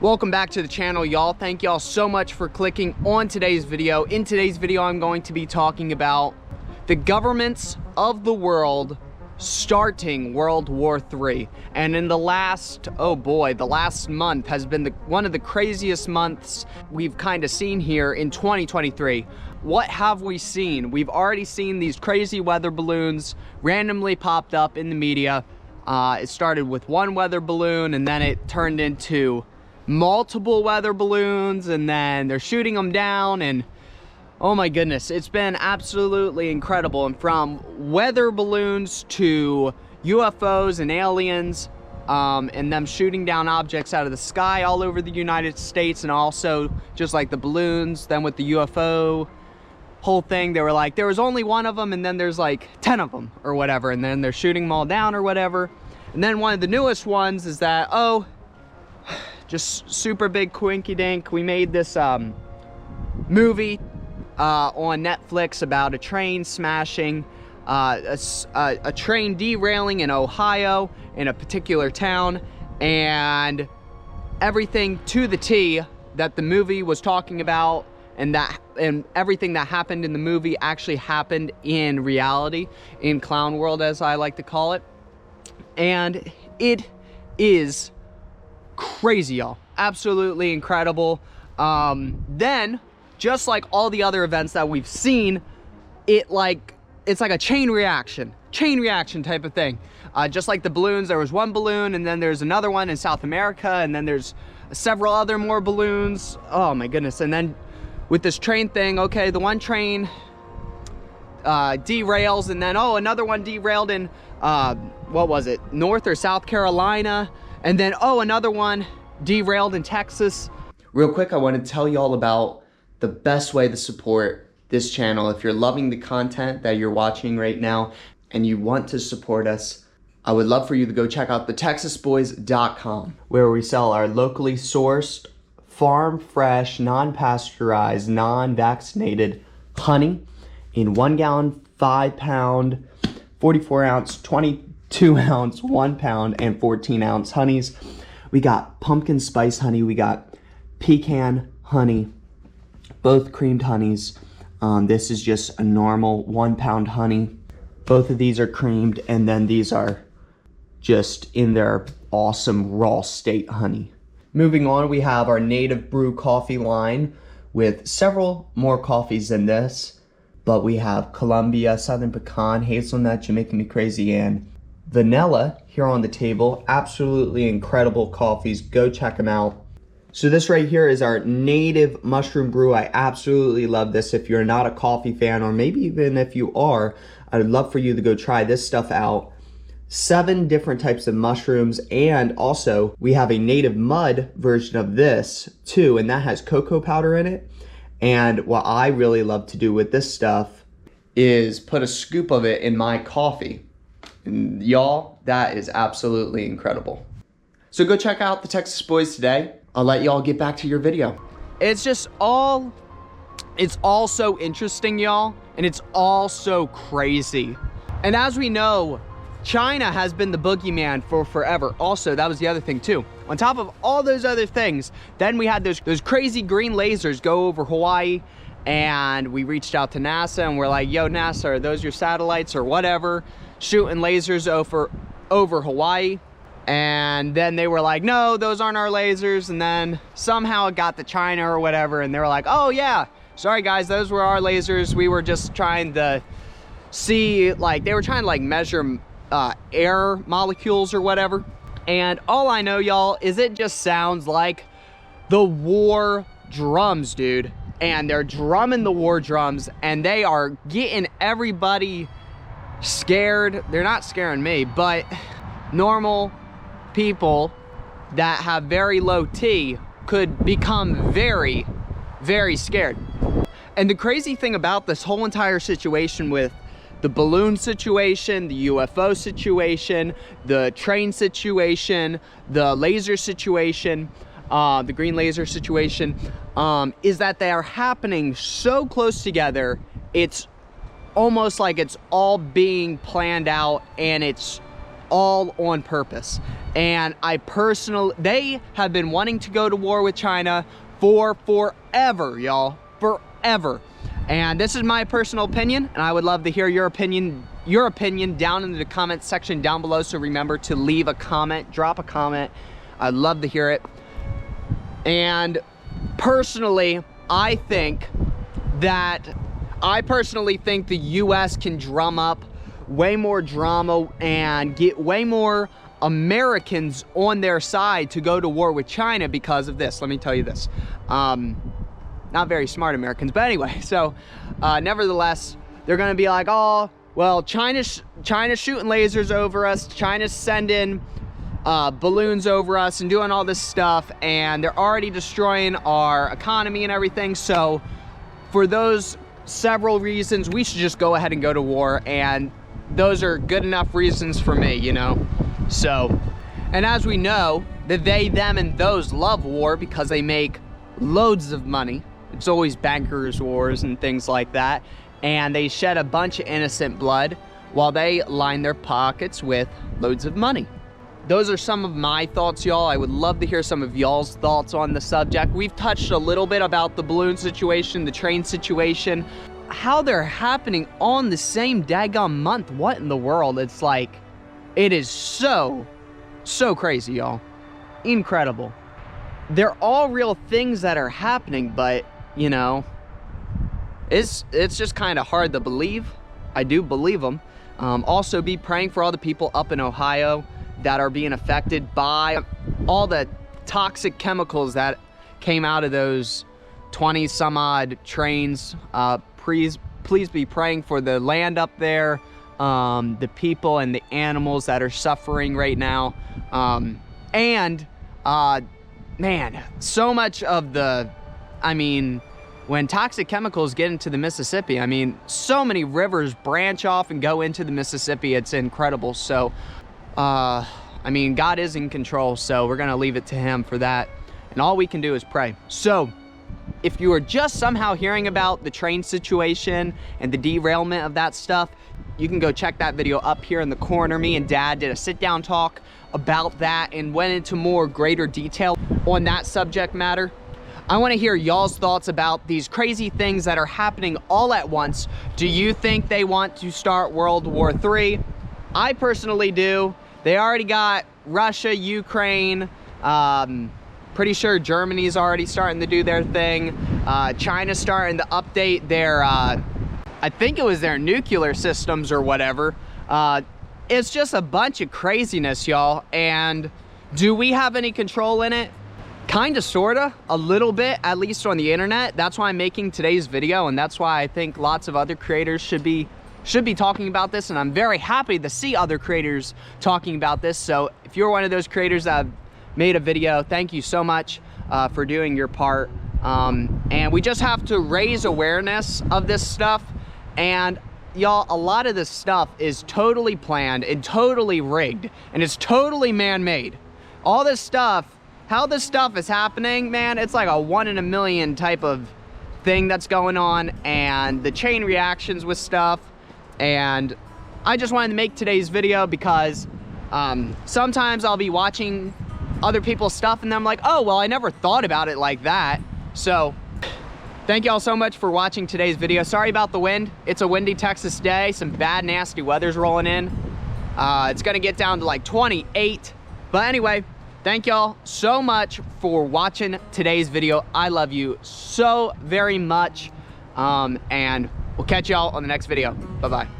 Welcome back to the channel, y'all. Thank y'all so much for clicking on today's video. In today's video, I'm going to be talking about the governments of the world starting World War III. And in the last, oh boy, the last month has been one of the craziest months we've kind of seen here in 2023. What have we seen? We've already seen these crazy weather balloons randomly popped up in the media. It started with one weather balloon and then it turned into multiple weather balloons, and then they're shooting them down, and oh my goodness, it's been absolutely incredible. And from weather balloons to UFOs and aliens, and them shooting down objects out of the sky all over the United States, and also just like the balloons, then with the UFO whole thing, they were like, there was only one of them, and then there's like 10 of them or whatever, and then they're shooting them all down or whatever. And then one of the newest ones is that, oh, just super big quinky dink, we made this movie on Netflix about a train smashing, a train derailing in Ohio in a particular town, and everything to the T that the movie was talking about and everything that happened in the movie actually happened in reality, in clown world as I like to call it. And it is crazy, y'all. Absolutely incredible. Then, just like all the other events that we've seen, it's like a chain reaction type of thing. Just like the balloons, there was one balloon, and then there's another one in South America, and then there's several other more balloons. Oh my goodness. And then with this train thing, okay, the one train derails, and then another one derailed in what was it, North or South Carolina, and then another one derailed in Texas. Real quick, I want to tell you all about the best way to support this channel. If you're loving the content that you're watching right now and you want to support us, I would love for you to go check out TheTexasBoys.com, where we sell our locally sourced, farm fresh, non-pasteurized, non-vaccinated honey in 1 gallon, 5 pound, 44 ounce, 22 ounce, 1 pound, and 14 ounce honeys. We got pumpkin spice honey, we got pecan honey, both creamed honeys. This is just a normal 1 pound honey. Both of these are creamed, and then these are just in their awesome raw state honey. Moving on, we have our native brew coffee line with several more coffees than this, but we have Columbia, Southern Pecan, Hazelnut, Jamaica Me Crazy, and vanilla here on the table. Absolutely incredible coffees. Go check them out. So this right here is our native mushroom brew. I absolutely love this. If you're not a coffee fan, or maybe even if you are, I would love for you to go try this stuff out. 7 different types of mushrooms, and also we have a native mud version of this too, and that has cocoa powder in it. And what I really love to do with this stuff is put a scoop of it in my coffee. And y'all, that is absolutely incredible. So go check out the Texas Boys today. I'll let y'all get back to your video. It's all so interesting, y'all, and it's all so crazy. And as we know, China has been the boogeyman for forever. Also, that was the other thing too. On top of all those other things, then we had those crazy green lasers go over Hawaii, and we reached out to NASA and we're like, yo, NASA, are those your satellites or whatever, shooting lasers over Hawaii? And then they were like, no, those aren't our lasers. And then somehow it got to China or whatever, and they were like, oh yeah, sorry guys, those were our lasers. We were just trying to see, like, they were trying to like measure air molecules or whatever. And all I know, y'all, is it just sounds like the war drums, dude. And they're drumming the war drums, and they are getting everybody scared. They're not scaring me, but normal people that have very low T could become very, very scared. And the crazy thing about this whole entire situation with the balloon situation, the UFO situation, the train situation, the laser situation, the green laser situation, is that they are happening so close together. It's almost like it's all being planned out, and it's all on purpose. And they have been wanting to go to war with China for forever, y'all, forever. And this is my personal opinion, and I would love to hear your opinion down in the comment section down below. So remember to leave a comment, drop a comment. I'd love to hear it. And personally, I personally think the US can drum up way more drama and get way more Americans on their side to go to war with China because of this. Let me tell you this. Not very smart Americans, but anyway, so nevertheless, they're gonna be like, oh, well, China's shooting lasers over us, China's sending balloons over us and doing all this stuff, and they're already destroying our economy and everything. So for those several reasons, we should just go ahead and go to war, and those are good enough reasons for me, you know. So, and as we know, the they, them, and those love war because they make loads of money. It's always bankers' wars and things like that, and they shed a bunch of innocent blood while they line their pockets with loads of money. Those are some of my thoughts, y'all. I would love to hear some of y'all's thoughts on the subject. We've touched a little bit about the balloon situation, the train situation, how they're happening on the same daggone month. What in the world? It's like, it is so crazy, y'all. Incredible. They're all real things that are happening, but, you know, it's just kind of hard to believe. I do believe them. Also, be praying for all the people up in Ohio that are being affected by all the toxic chemicals that came out of those 20 some odd trains. Please be praying for the land up there, the people and the animals that are suffering right now. Man, so much of the, I mean, when toxic chemicals get into the Mississippi, I mean, so many rivers branch off and go into the Mississippi. It's incredible. So, I mean, God is in control, so we're gonna leave it to him for that. And all we can do is pray. So, if you are just somehow hearing about the train situation and the derailment of that stuff, you can go check that video up here in the corner. Me and Dad did a sit-down talk about that and went into more greater detail on that subject matter. I want to hear y'all's thoughts about these crazy things that are happening all at once. Do you think they want to start World War III? I personally do. They already got Russia, Ukraine, pretty sure Germany's already starting to do their thing. China's starting to update their, I think it was their nuclear systems or whatever. It's just a bunch of craziness, y'all. And do we have any control in it? Kinda, sorta, a little bit, at least on the internet. That's why I'm making today's video, and that's why I think lots of other creators should be talking about this, and I'm very happy to see other creators talking about this. So if you're one of those creators that have made a video, thank you so much for doing your part. And we just have to raise awareness of this stuff. And y'all, a lot of this stuff is totally planned and totally rigged, and it's totally man-made. All this stuff, how this stuff is happening, man, it's like a 1 in a million type of thing that's going on, and the chain reactions with stuff. And I just wanted to make today's video because sometimes I'll be watching other people's stuff and I'm like, oh, well, I never thought about it like that. So thank y'all so much for watching today's video. Sorry about the wind. It's a windy Texas day. Some bad, nasty weather's rolling in. It's gonna get down to like 28. But anyway, thank y'all so much for watching today's video. I love you so very much. And we'll catch y'all on the next video. Bye-bye.